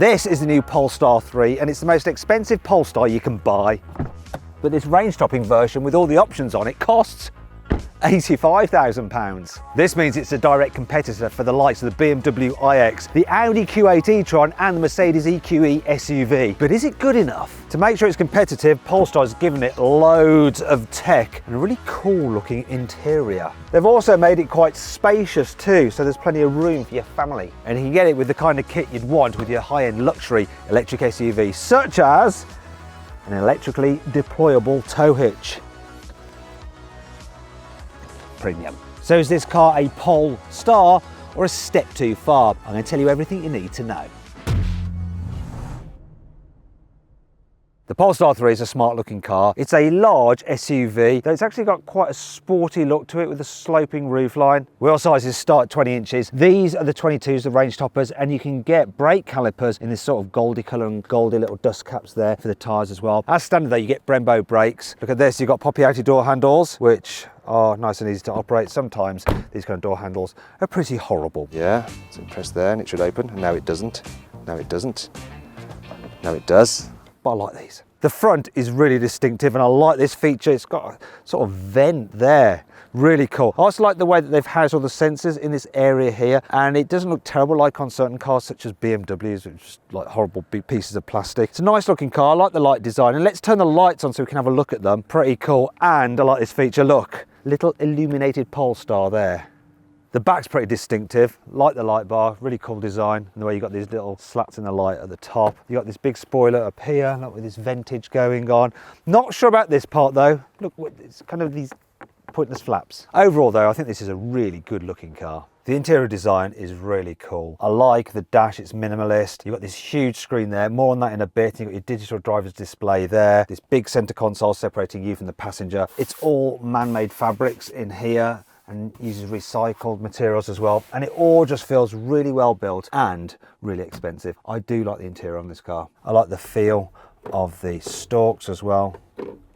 This is the new Polestar 3 and it's the most expensive Polestar you can buy. But this range-topping version with all the options on it costs £85,000. This means it's a direct competitor for the likes of the BMW iX, the Audi Q8 E-tron and the Mercedes EQE SUV. But is it good enough? To make sure it's competitive, Polestar's given it loads of tech and a really cool looking interior. They've also made it quite spacious too, so there's plenty of room for your family. And you can get it with the kind of kit you'd want with your high-end luxury electric SUV, such as an electrically deployable tow hitch. Premium. So is this car a Polestar or a step too far? I'm going to tell you everything you need to know. The Polestar 3 is a smart looking car. It's a large SUV, though it's actually got quite a sporty look to it with a sloping roofline. Wheel sizes start at 20 inches. These are the 22s, the range toppers, and you can get brake calipers in this sort of goldy colour and goldy little dust caps there for the tyres as well. As standard though, you get Brembo brakes. Look at this, you've got poppy-outy door handles, which are nice and easy to operate. Sometimes these kind of door handles are pretty horrible. Yeah, so press there and it should open, and now it doesn't. Now it doesn't. Now it does. But I like these. The front is really distinctive and I like this feature. It's got a sort of vent there. Really cool. I also like the way that they've housed all the sensors in this area here, and it doesn't look terrible like on certain cars such as BMWs, which are just like horrible big pieces of plastic. It's a nice looking car. I like the light design, and let's turn the lights on so we can have a look at them. Pretty cool. And I like this feature. Look, little illuminated Polestar there. The back's pretty distinctive, like the light bar, really cool design. And the way you've got these little slats in the light at the top. You've got this big spoiler up here, look, with this vintage going on. Not sure about this part though. Look, it's kind of these pointless flaps. Overall though, I think this is a really good looking car. The interior design is really cool. I like the dash, it's minimalist. You've got this huge screen there, more on that in a bit. You've got your digital driver's display there. This big center console separating you from the passenger. It's all man-made fabrics in here, and uses recycled materials as well, and it all just feels really well built and really expensive. I do like the interior on this car. I like the feel of the stalks as well,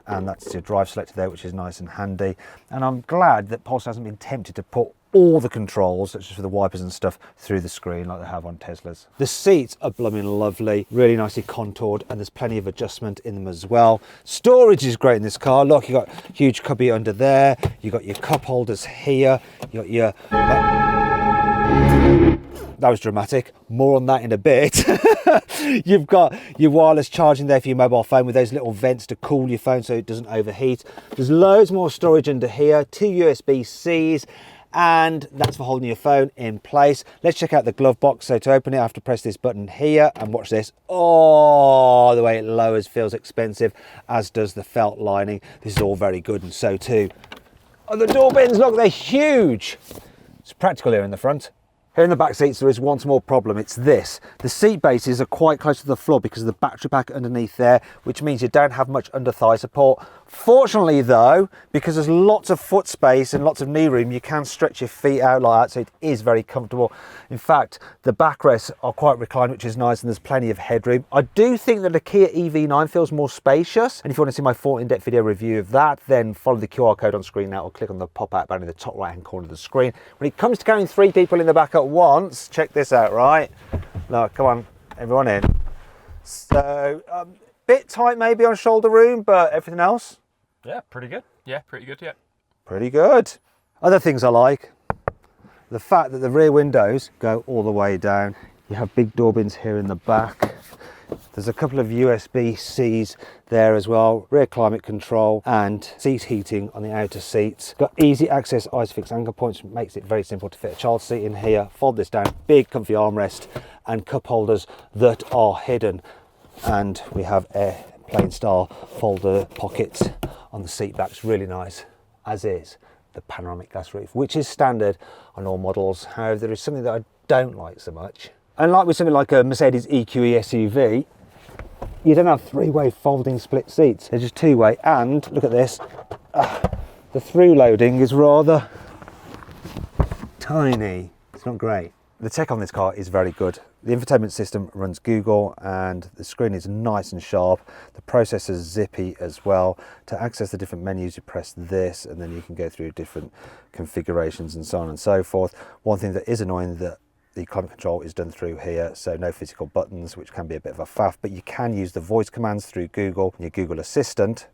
and that's your drive selector there, which is nice and handy. And I'm glad that Polestar hasn't been tempted to put all the controls, such as for the wipers and stuff, through the screen like they have on Teslas. The seats are blooming lovely, really nicely contoured, and there's plenty of adjustment in them as well. Storage is great in this car. Look, you've got a huge cubby under there, you've got your cup holders here, you've got your... That was dramatic. More on that in a bit. You've got your wireless charging there for your mobile phone with those little vents to cool your phone so it doesn't overheat. There's loads more storage under here, 2 USB-Cs, and that's for holding your phone in place. Let's check out the glove box. So to open it, I have to press this button here, and watch this. Oh, the way it lowers feels expensive, as does the felt lining. This is all very good, and so too are the door bins. Look, they're huge. It's practical here in the front. Here in the back seats, there is one small problem. It's this. The seat bases are quite close to the floor because of the battery pack underneath there, which means you don't have much under thigh support. Fortunately though, because there's lots of foot space and lots of knee room, you can stretch your feet out like that, so it is very comfortable. In fact, the backrests are quite reclined, which is nice, and there's plenty of headroom. I do think that the Kia EV9 feels more spacious, and if you want to see my full in-depth video review of that, then follow the QR code on screen now, or click on the pop-out banner in the top right-hand corner of the screen. When it comes to carrying 3 people in the back at once, check this out, right? Look, come on, everyone in. So, bit tight maybe on shoulder room, but everything else? Yeah, pretty good. Yeah, pretty good, yeah. Pretty good. Other things I like, the fact that the rear windows go all the way down. You have big door bins here in the back. There's a couple of USB-Cs there as well, rear climate control and seat heating on the outer seats. Got easy access ISOFIX anchor points, which makes it very simple to fit a child seat in here. Fold this down, big comfy armrest and cup holders that are hidden. And we have airplane style folder pockets on the seat backs, really nice, as is the panoramic glass roof, which is standard on all models. However, there is something that I don't like so much. Unlike with something like a Mercedes EQE SUV, you don't have 3-way folding split seats. They're just 2-way, and look at this, the through loading is rather tiny. It's not great. The tech on this car is very good. The infotainment system runs Google, and the screen is nice and sharp. The processor's zippy as well. To access the different menus, you press this, and then you can go through different configurations and so on and so forth. One thing that is annoying that The climate control is done through here, so no physical buttons, which can be a bit of a faff, but you can use the voice commands through Google, your Google Assistant,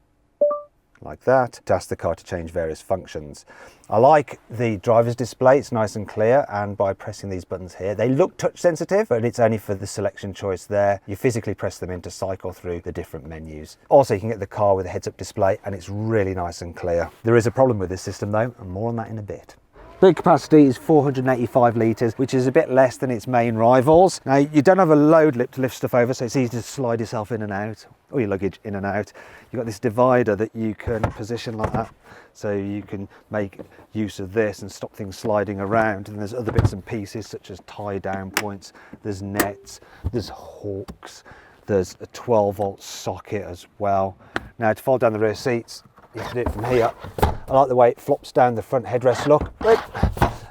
like that, to ask the car to change various functions. I like the driver's display, it's nice and clear, and by pressing these buttons here, they look touch sensitive, but it's only for the selection choice there. You physically press them in to cycle through the different menus. Also, you can get the car with a heads-up display, and it's really nice and clear. There is a problem with this system though, and more on that in a bit. Boot capacity is 485 litres, which is a bit less than its main rivals. Now, you don't have a load lip to lift stuff over, so it's easy to slide yourself in and out, or your luggage in and out. You've got this divider that you can position like that, so you can make use of this and stop things sliding around. And there's other bits and pieces, such as tie down points, there's nets, there's hooks, there's a 12-volt socket as well. Now, to fold down the rear seats, you can do it from here. I like the way it flops down the front headrest, look.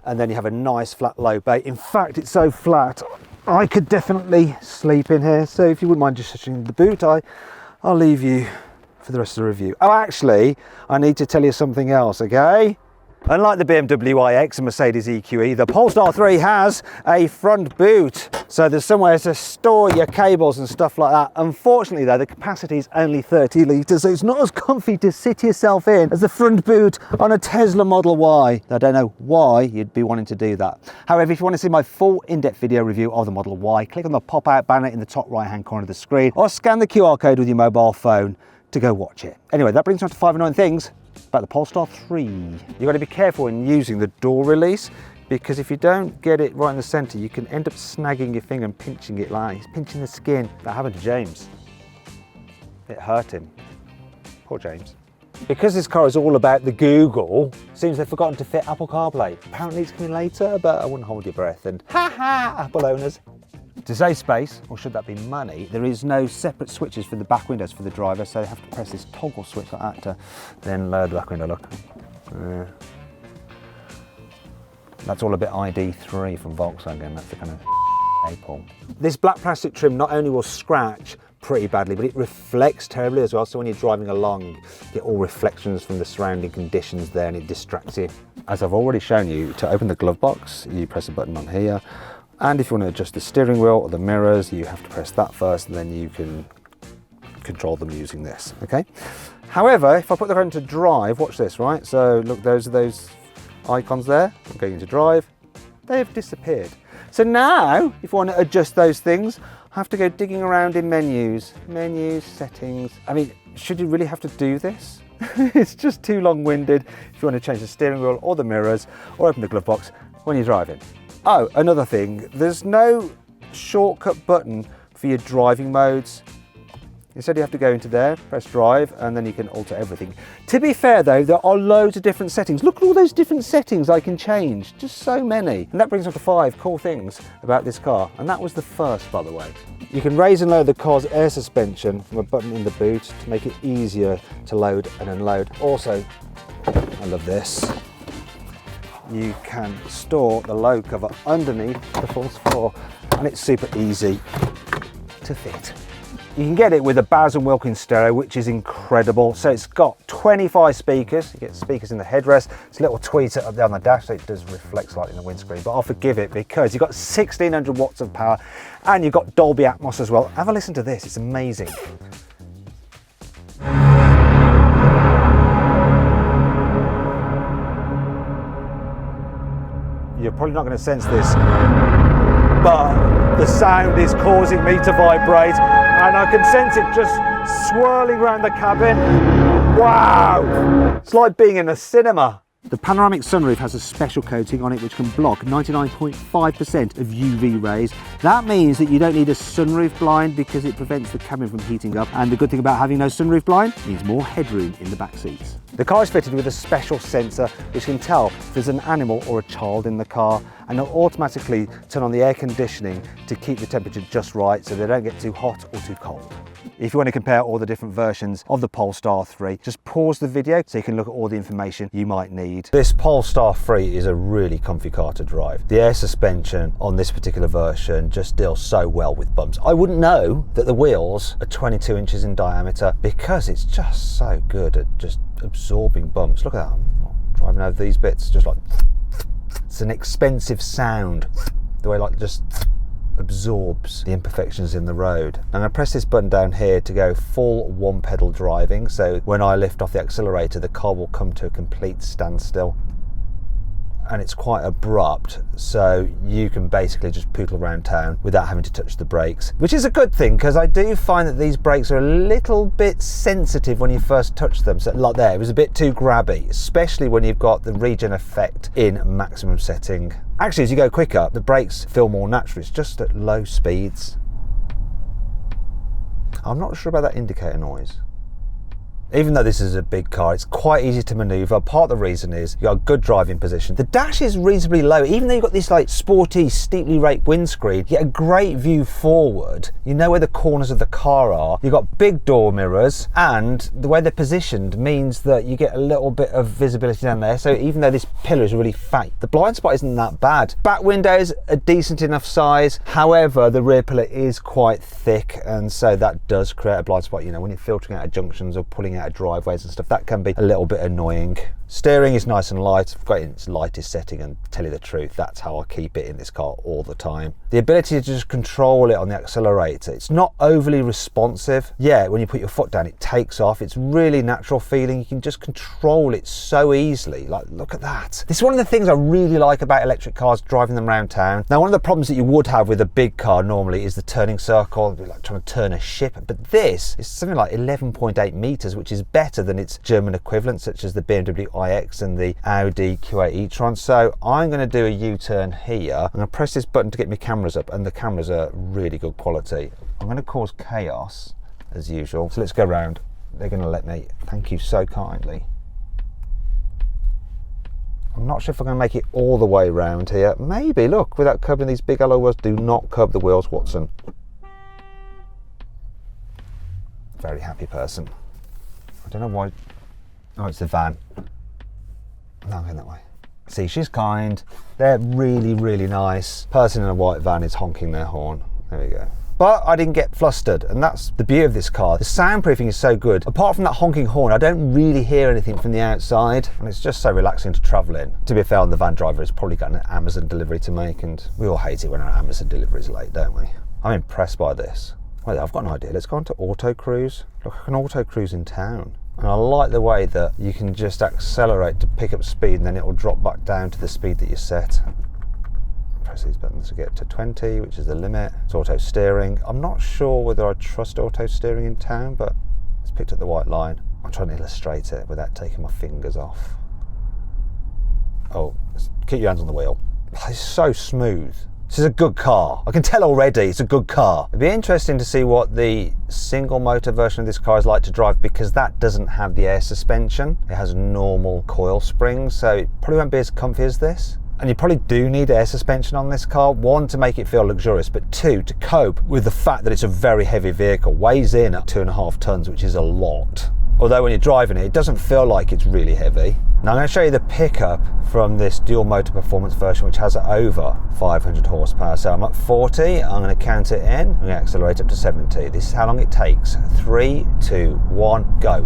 And then you have a nice flat low bay. In fact, it's so flat, I could definitely sleep in here. So if you wouldn't mind just switching the boot, I'll leave you for the rest of the review. Oh, actually, I need to tell you something else, okay? Unlike the BMW iX and Mercedes EQE, the Polestar 3 has a front boot. So there's somewhere to store your cables and stuff like that. Unfortunately though, the capacity is only 30 litres, so it's not as comfy to sit yourself in as the front boot on a Tesla Model Y. I don't know why you'd be wanting to do that. However, if you want to see my full in-depth video review of the Model Y, click on the pop-out banner in the top right-hand corner of the screen, or scan the QR code with your mobile phone to go watch it. Anyway, that brings us to 5 annoying things about the Polestar 3. You've got to be careful in using the door release, because if you don't get it right in the centre, you can end up snagging your finger and pinching it like he's pinching the skin. That happened to James. It hurt him. Poor James. Because this car is all about the Google, seems they've forgotten to fit Apple CarPlay. Apparently it's coming later, but I wouldn't hold your breath. And ha ha, Apple owners. To save space, or should that be money, there is no separate switches for the back windows for the driver, so they have to press this toggle switch like that to then lower the back window, look. That's all a bit ID3 from Volkswagen, that's the kind of Apple. This black plastic trim not only will scratch pretty badly, but it reflects terribly as well, so when you're driving along, you get all reflections from the surrounding conditions there and it distracts you. As I've already shown you, to open the glove box, you press a button on here. And if you want to adjust the steering wheel or the mirrors, you have to press that first, and then you can control them using this, okay? However, if I put the car into drive, watch this, right? So look, those are those icons there. I'm going into drive. They have disappeared. So now, if I want to adjust those things, I have to go digging around in menus, settings. I mean, should you really have to do this? It's just too long-winded if you want to change the steering wheel or the mirrors or open the glove box when you're driving. Oh, another thing, there's no shortcut button for your driving modes. Instead you have to go into there, press drive, and then you can alter everything. To be fair though, there are loads of different settings. Look at all those different settings I can change, just so many. And that brings us to 5 cool things about this car, and that was the first, by the way. You can raise and lower the car's air suspension from a button in the boot to make it easier to load and unload. Also, I love this. You can store the load cover underneath the false floor, and it's super easy to fit. You can get it with a Bowers & Wilkins stereo, which is incredible. So it's got 25 speakers. You get speakers in the headrest. It's a little tweeter up there on the dash, so it does reflect slightly in the windscreen, but I'll forgive it because you've got 1600 watts of power, and you've got Dolby Atmos as well. Have a listen to this, it's amazing. You're probably not going to sense this, but the sound is causing me to vibrate, and I can sense it just swirling around the cabin. Wow! It's like being in a cinema. The panoramic sunroof has a special coating on it which can block 99.5% of UV rays. That means that you don't need a sunroof blind because it prevents the cabin from heating up. And the good thing about having no sunroof blind means more headroom in the back seats. The car is fitted with a special sensor which can tell if there's an animal or a child in the car, and it'll automatically turn on the air conditioning to keep the temperature just right so they don't get too hot or too cold. If you want to compare all the different versions of the Polestar 3, just pause the video so you can look at all the information you might need. This Polestar 3 is a really comfy car to drive. The air suspension on this particular version just deals so well with bumps. I wouldn't know that the wheels are 22 inches in diameter because it's just so good at just absorbing bumps. Look at that, I'm driving over these bits, just like, it's an expensive sound. The way like just absorbs the imperfections in the road. I'm going to press this button down here to go full one pedal driving, so when I lift off the accelerator the car will come to a complete standstill, and it's quite abrupt, so you can basically just poodle around town without having to touch the brakes, which is a good thing because I do find that these brakes are a little bit sensitive when you first touch them. So like there, it was a bit too grabby, especially when you've got the regen effect in maximum setting. Actually, as you go quicker, the brakes feel more natural. It's just at low speeds. I'm not sure about that indicator noise. Even though this is a big car, it's quite easy to manoeuvre. Part of the reason is you've got a good driving position. The dash is reasonably low. Even though you've got this like sporty, steeply raked windscreen, you get a great view forward. You know where the corners of the car are. You've got big door mirrors, and the way they're positioned means that you get a little bit of visibility down there. So even though this pillar is really fat, the blind spot isn't that bad. Back windows a decent enough size. However, the rear pillar is quite thick, and so that does create a blind spot. You know, when you're filtering out of junctions or pulling out of driveways and stuff, that can be a little bit annoying. Steering is nice and light. I've got it in its lightest setting, and to tell you the truth, that's how I keep it in this car all the time. The ability to just control it on the accelerator, it's not overly responsive. Yeah, when you put your foot down, it takes off. It's really natural feeling. You can just control it so easily. Like, look at that. This is one of the things I really like about electric cars, driving them around town. Now, one of the problems that you would have with a big car normally is the turning circle. It'd be like trying to turn a ship. But this is something like 11.8 meters, which is better than its German equivalent, such as the BMW iX and the Audi Q8 E-tron. So I'm going to do a U-turn here. I'm going to press this button to get my cameras up, and the cameras are really good quality. I'm going to cause chaos as usual. So let's go round. They're going to let me. Thank you so kindly. I'm not sure if I'm going to make it all the way round here. Maybe, look, without curbing these big alloy wheels. Do not curb the wheels, Watson. Very happy person. I don't know why. Oh, it's the van. No, I'm going that way. See, she's kind. They're really, really nice. Person in a white van is honking their horn. There we go. But I didn't get flustered, and that's the beauty of this car. The soundproofing is so good. Apart from that honking horn, I don't really hear anything from the outside, and it's just so relaxing to travel in. To be fair, the van driver has probably got an Amazon delivery to make, and we all hate it when our Amazon delivery is late, don't we? I'm impressed by this. Wait, I've got an idea. Let's go on to auto cruise. Look, I can auto cruise in town. And I like the way that you can just accelerate to pick up speed, and then it will drop back down to the speed that you set. Press these buttons to get to 20, which is the limit. It's auto steering. I'm not sure whether I trust auto steering in town, but it's picked up the white line. I'm trying to illustrate it without taking my fingers off. Oh, keep your hands on the wheel. It's so smooth. This is a good car. I can tell already it's a good car. It'd be interesting to see what the single motor version of this car is like to drive, because that doesn't have the air suspension. It has normal coil springs, so it probably won't be as comfy as this. And you probably do need air suspension on this car. One, to make it feel luxurious, but two, to cope with the fact that it's a very heavy vehicle. Weighs in at 2.5 tons, which is a lot. Although when you're driving it, it doesn't feel like it's really heavy. Now I'm going to show you the pickup from this dual motor performance version, which has over 500 horsepower. So I'm at 40, I'm going to count it in, I'm going to accelerate up to 70. This is how long it takes. 3, 2, 1, go.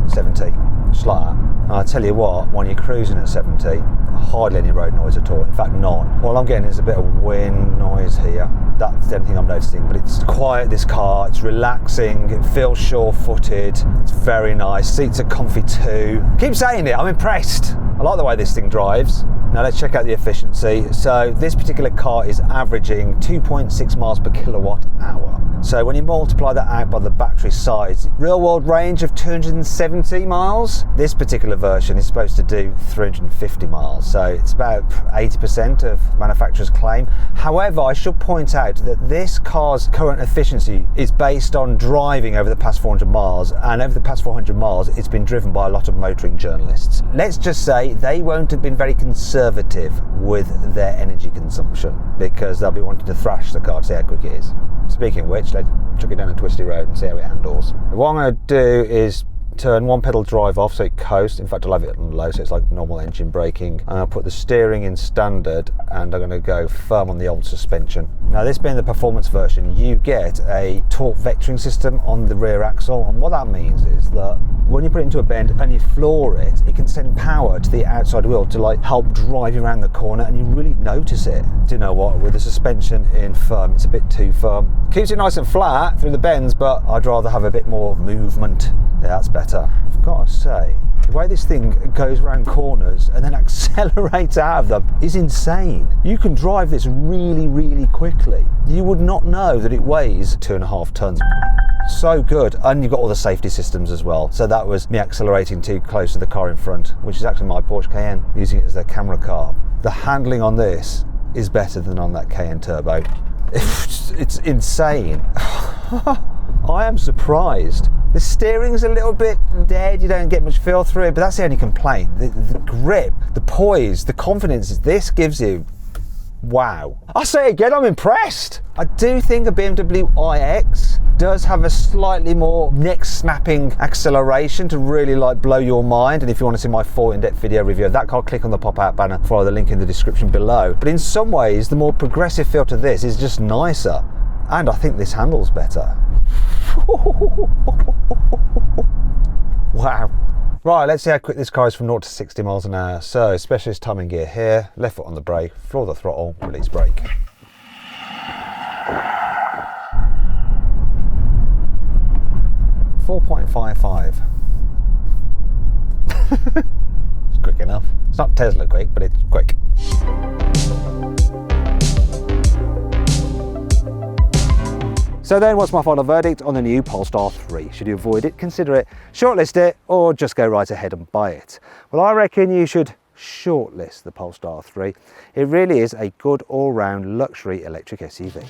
70, just like that. And I'll tell you what, when you're cruising at 70, hardly any road noise at all. In fact, none. All I'm getting is a bit of wind noise here. That's the only thing I'm noticing, but it's quiet, this car, it's relaxing, it feels sure-footed, it's very nice, seats are comfy too. Keep saying it, I'm impressed. I like the way this thing drives. Now let's check out the efficiency. So this particular car is averaging 2.6 miles per kilowatt hour. So when you multiply that out by the battery size, real world range of 270 miles, this particular version is supposed to do 350 miles. So it's about 80% of manufacturer's claim. However, I should point out that this car's current efficiency is based on driving over the past 400 miles, and over the past 400 miles it's been driven by a lot of motoring journalists. Let's just say they won't have been very conservative with their energy consumption, because they'll be wanting to thrash the car to see how quick it is. Speaking of which, let's chuck it down a twisty road and see how it handles. What I'm going to do is turn one pedal drive off so it coasts. In fact, I'll have it on low so it's like normal engine braking. I'm going to put the steering in standard and I'm going to go firm on the old suspension. Now, this being the performance version, you get a torque vectoring system on the rear axle, and what that means is that when you put it into a bend and you floor it, it can send power to the outside wheel to like help drive you around the corner, and you really notice it. Do you know what? With the suspension in firm, it's a bit too firm. Keeps it nice and flat through the bends, but I'd rather have a bit more movement. Yeah, that's better. I've got to say, the way this thing goes around corners and then accelerates out of them is insane. You can drive this really, really quickly. You would not know that it weighs 2.5 tons. So good. And you've got all the safety systems as well. So that was me accelerating too close to the car in front, which is actually my Porsche Cayenne, using it as their camera car. The handling on this is better than on that Cayenne Turbo. It's insane. I am surprised. The steering's a little bit dead, you don't get much feel through it, but that's the only complaint. The grip, the poise, the confidence this gives you, wow. I say again, I'm impressed. I do think a BMW iX does have a slightly more neck-snapping acceleration to really like blow your mind, and if you want to see my full in-depth video review of that car, click on the pop-out banner, follow the link in the description below. But in some ways, the more progressive feel to this is just nicer, and I think this handles better. Wow. Right, let's see how quick this car is from 0 to 60 miles an hour. So, specialist timing gear here, left foot on the brake, floor the throttle, release brake. .55. It's quick enough. It's not Tesla quick, but it's quick. So then, what's my final verdict on the new Polestar 3? Should you avoid it, consider it, shortlist it, or just go right ahead and buy it? Well, I reckon you should shortlist the Polestar 3. It really is a good all-round luxury electric SUV.